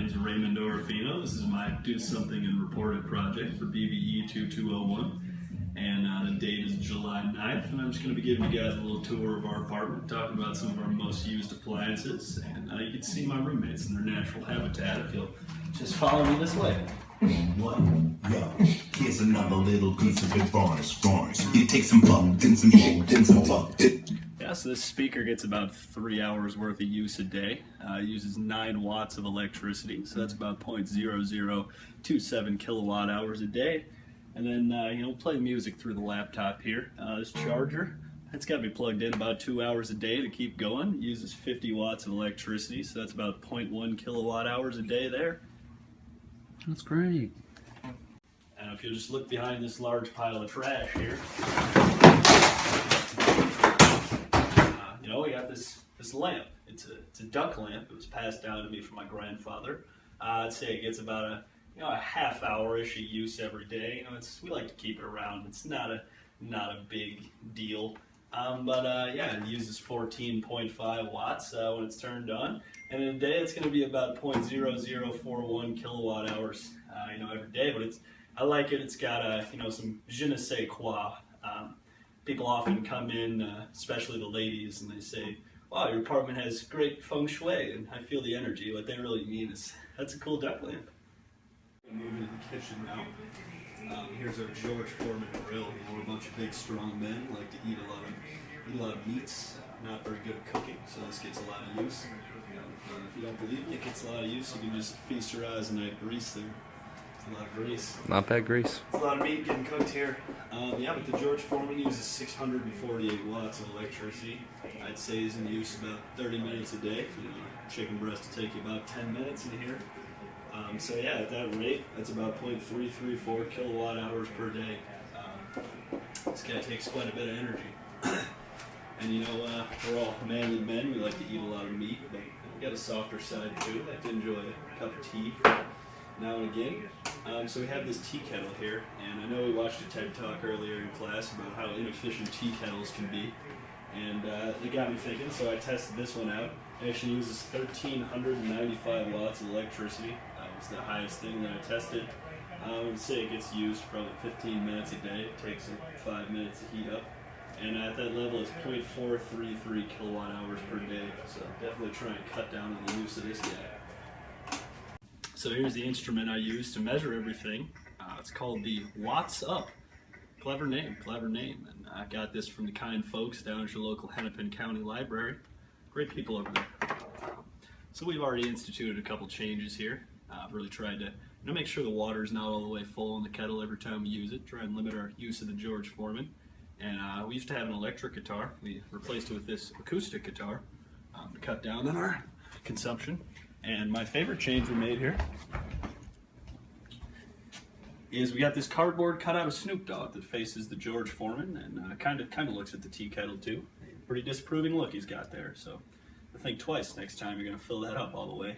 name's Raymond Orofino. This is my Do Something and Report It project for BBE 2201. And the date is July 9th, and I'm just going to be giving you guys a little tour of our apartment, talking about some of our most used appliances, and you can see my roommates in their natural habitat if you'll just follow me this way. What? Yo, here's another little piece of advice. You take some buck, then some shit, then some fuck. Yeah, so this speaker gets about 3 hours worth of use a day. It uses 9 watts of electricity, so that's about 0.0027 kilowatt hours a day. And then, play music through the laptop here. This charger, it's got to be plugged in about 2 hours a day to keep going. It uses 50 watts of electricity, so that's about 0.1 kilowatt hours a day there. That's great. And if you'll just look behind this large pile of trash here, we got this lamp. It's a duck lamp. It was passed down to me from my grandfather. I'd say it gets about a half hour-ish of use every day. We like to keep it around. It's not a big deal. It uses 14.5 watts when it's turned on. And in a day, it's going to be about 0.0041 kilowatt hours, every day. But I like it. It's got some je ne sais quoi. People often come in, especially the ladies, and they say, "Wow, your apartment has great feng shui," and I feel the energy. What they really mean is, "That's a cool duck lamp." Move into the kitchen now. Here's our George Foreman grill. We're a bunch of big, strong men like to eat a lot of meats. Not very good at cooking, so this gets a lot of use. If you don't believe me, it gets a lot of use. You can just feast your eyes on that grease there. It's a lot of grease. Not bad grease. It's a lot of meat getting cooked here. But the George Foreman uses 648 watts of electricity. I'd say he's in use about 30 minutes a day. Chicken breast will take you about 10 minutes in here. At that rate, that's about 0.334 kilowatt hours per day. This guy takes quite a bit of energy. And we're all manly men. We like to eat a lot of meat, but we got a softer side too. I like to enjoy a cup of tea now and again. So we have this tea kettle here, and I know we watched a TED Talk earlier in class about how inefficient tea kettles can be. And it got me thinking, so I tested this one out. It actually uses 1,395 watts of electricity. It's the highest thing that I tested. I would say it gets used probably 15 minutes a day. It takes 5 minutes to heat up. And at that level, it's 0.433 kilowatt hours per day. So definitely try and cut down on the use of this guy. So here's the instrument I use to measure everything. It's called the Watts Up. Clever name. And I got this from the kind folks down at your local Hennepin County Library. Great people over there. So we've already instituted a couple changes here. I've really tried to make sure the water's not all the way full in the kettle every time we use it. Try and limit our use of the George Foreman. And we used to have an electric guitar. We replaced it with this acoustic guitar to cut down on our consumption. And my favorite change we made here is we got this cardboard cutout of Snoop Dogg that faces the George Foreman and kind of looks at the tea kettle too. Pretty disapproving look he's got there. So think twice next time you're going to fill that up all the way.